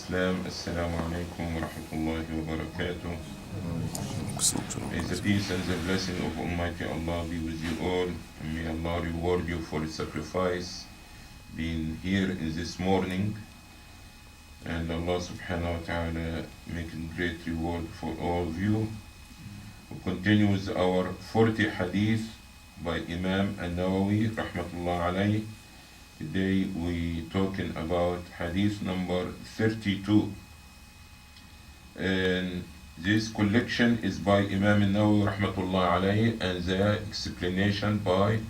Islam. Assalamu alaikum wa rahmatullahi wa barakatuh. May the peace and the blessing of Almighty Allah be with you all, and may Allah reward you for the sacrifice being here in this morning, and Allah subhanahu wa ta'ala make a great reward for all of you. We continue with our 40 hadith by Imam An-Nawawi rahmatullah alayhi. Today we talking about hadith number 32, and this collection is by Imam An-Nawawi rahmatullah alayhi, and the explanation by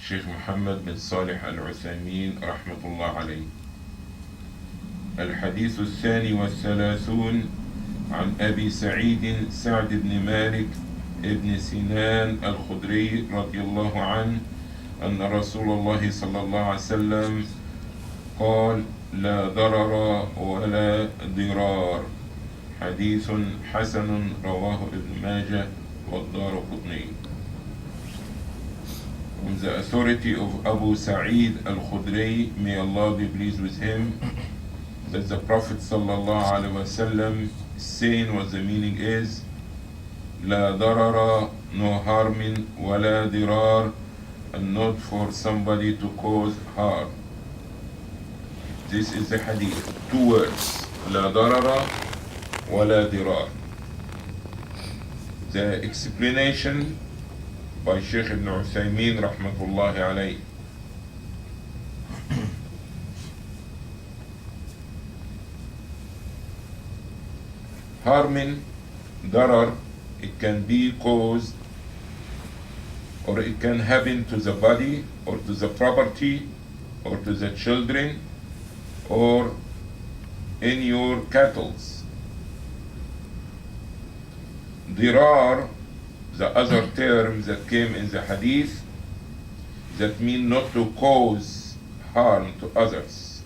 Sheikh Muhammad bin Salih Al-Uthaymeen rahmatullah alayhi. الحديث الثاني والثلاثون عن أبي سعيد سعد بن مالك ابن سنان الخدري رضي الله عنه أن رسول الله صلى الله عليه وسلم قال: لا ضرر ولا ضرار. حديث حسن رواه ابن ماجه والدارقطني. On the authority of Abu Sa'id al-Khudri, may Allah be pleased with him, that the Prophet sallallahu alaihi wasallam saying what the meaning is: لا ضرر, no harming, ولا ضرار, and not for somebody to cause harm. This is the hadith. Two words: لا ضرر ولا ضرار. The explanation by Sheikh Ibn Uthaymeen rahmatullahi alayhi. Harming, darar, it can be caused, or it can happen to the body, or to the property, or to the children, or in your cattle. Dirar, the other term that came in the hadith, that mean not to cause harm to others.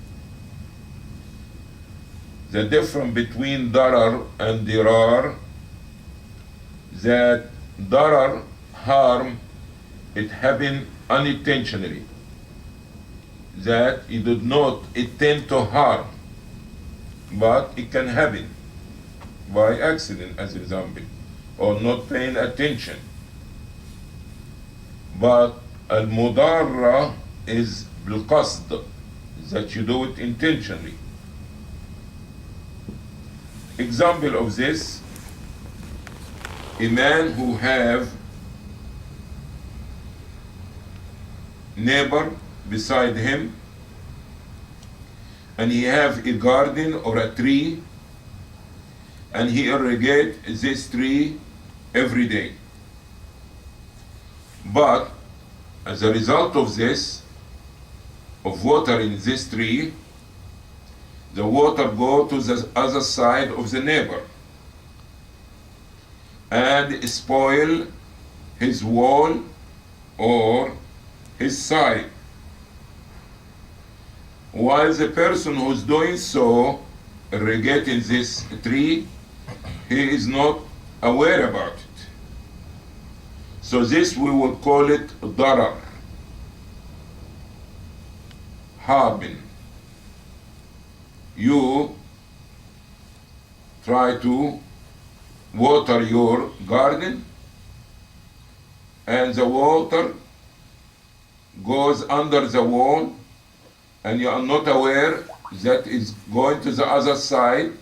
The difference between darar and dirar, that darar, harm, it happened unintentionally, that it did not intend to harm, but it can happen by accident, as example, or not paying attention. But al-mudarra is bil-qasd, that you do it intentionally. Example of this: a man who have neighbor beside him, and he have a garden or a tree, and he irrigate this tree every day. But as a result of this, of watering this tree, the water go to the other side of the neighbor and spoil his wall or his side. While the person who's doing so, irrigating this tree, he is not aware about it. So this we will call it darar, harming. You try to water your garden, and the water goes under the wall, and you are not aware that it's going to the other side,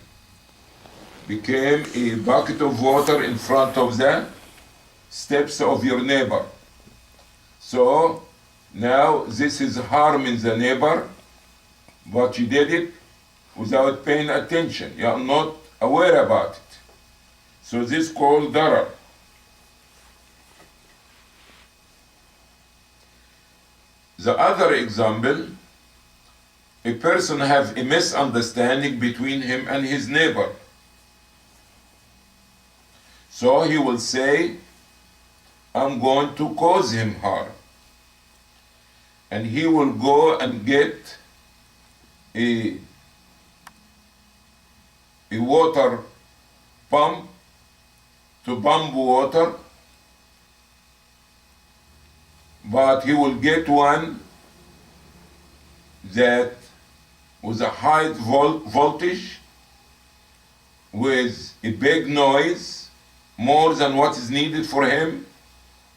became a bucket of water in front of the steps of your neighbor. So now this is harming the neighbor, but you did it without paying attention. You are not aware about it. So this is called darar. The other example, a person have a misunderstanding between him and his neighbor. So he will say, I'm going to cause him harm. And he will go and get a water pump to pump water, but he will get one that with a high voltage with a big noise, more than what is needed for him,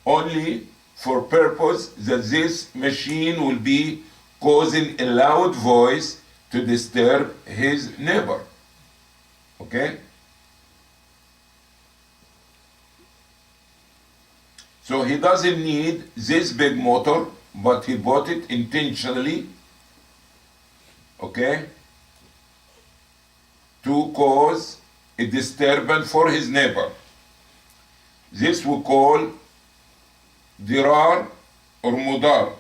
only for purpose that this machine will be causing a loud voice to disturb his neighbor. Okay? So he doesn't need this big motor, but he bought it intentionally, okay, to cause a disturbance for his neighbor. This we call dirar or mudar.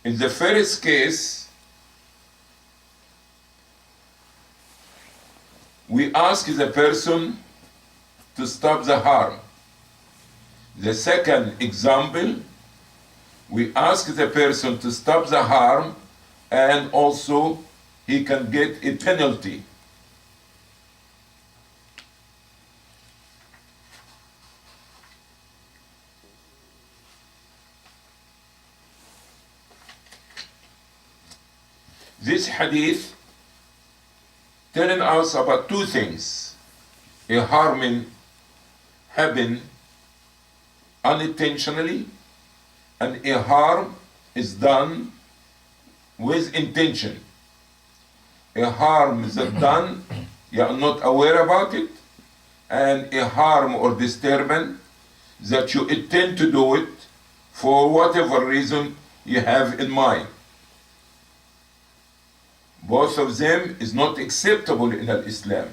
In the first case, we ask the person to stop the harm. The second example, we ask the person to stop the harm, and also he can get a penalty. This hadith telling us about two things: a harming happen unintentionally, and a harm is done with intention. A harm is done, you are not aware about it, and a harm or disturbance that you intend to do it for whatever reason you have in mind. Both of them is not acceptable in Islam.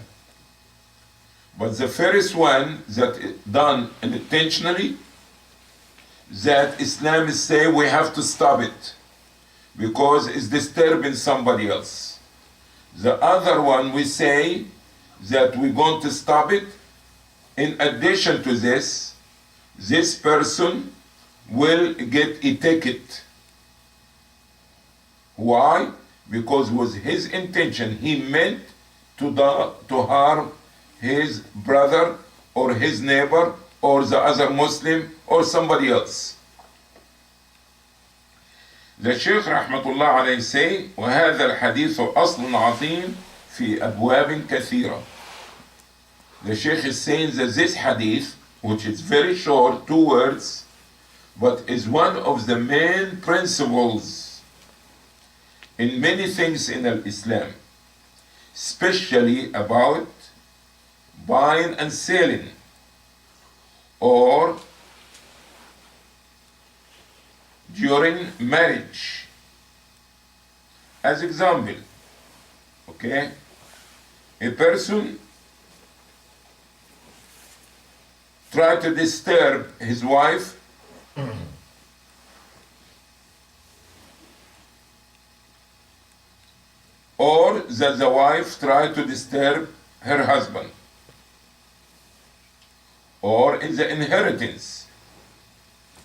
But the first one that is done intentionally, that Islam is saying we have to stop it because it's disturbing somebody else. The other one we say that we're going to stop it. In addition to this, this person will get a ticket. Why? Because with his intention, he meant to harm his brother or his neighbor or the other Muslim or somebody else. The Shaykh rahmatullah alayhi say, وهذا الحديث أصل عظيم في أبواب كثيرة. The Shaykh is saying that this hadith, which is very short, 2 words, but is one of the main principles in many things in Islam, especially about buying and selling, or during marriage. As example, okay, a person try to disturb his wife or that the wife try to disturb her husband, or in the inheritance,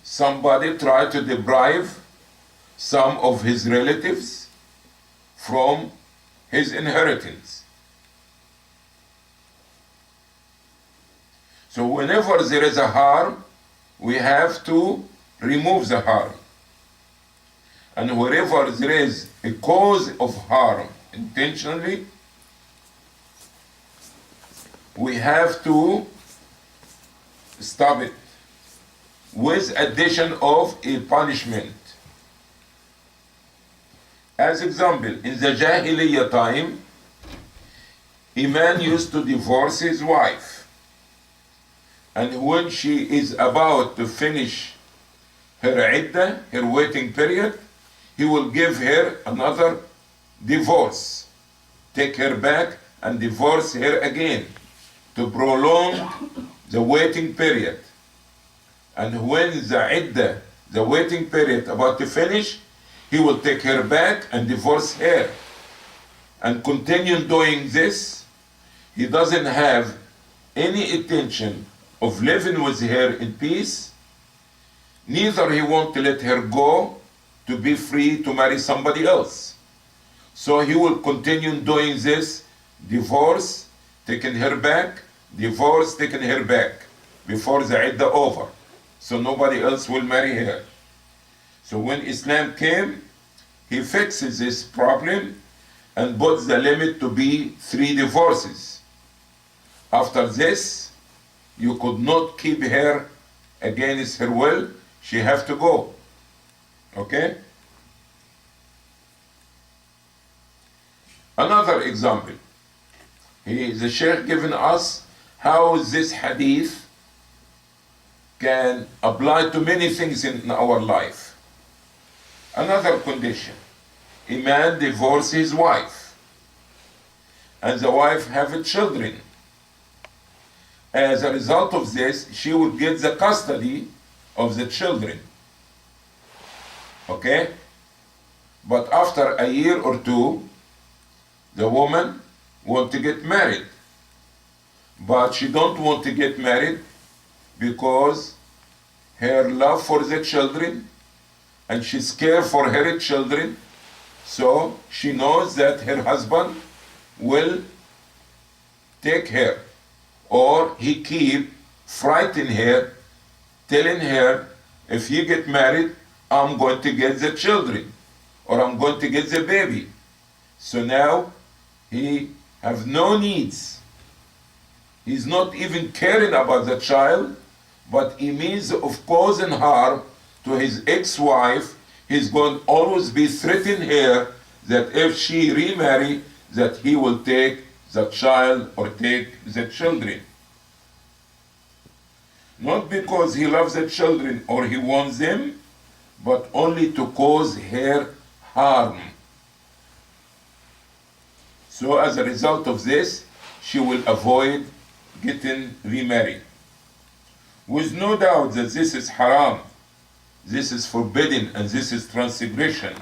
somebody try to deprive some of his relatives from his inheritance. So whenever there is a harm, we have to remove the harm. And wherever there is a cause of harm intentionally, we have to stop it with addition of a punishment. As example, in the Jahiliyyah time, a man used to divorce his wife, and when she is about to finish her iddah, her waiting period, he will give her another divorce, take her back and divorce her again to prolong the waiting period. And when the iddah, the waiting period about to finish, he will take her back and divorce her and continue doing this. He doesn't have any intention of living with her in peace, neither he wants to let her go to be free to marry somebody else. So he will continue doing this, divorce, taking her back, divorce, taking her back, before the iddah over, so nobody else will marry her. So when Islam came, he fixes this problem and put the limit to be 3 divorces. After this, you could not keep her against her will. She have to go. Okay? Another example. The Shaykh given us how this hadith can apply to many things in our life. Another condition. A man divorces his wife, and the wife have children. As a result of this, she would get the custody of the children. Okay? But after a year or two, the woman wants to get married. But she don't want to get married because her love for the children, and she's scared for her children, so she knows that her husband will take her, or he keep frightening her, telling her, if you get married, I'm going to get the children, or I'm going to get the baby. So now he have no needs. He's not even caring about the child, but he means of causing harm to his ex-wife. He's going to always be threatening her that if she remarry, that he will take the child or take the children. Not because he loves the children or he wants them, but only to cause her harm. So as a result of this, she will avoid getting remarried. With no doubt that this is haram, this is forbidden, and this is transgression.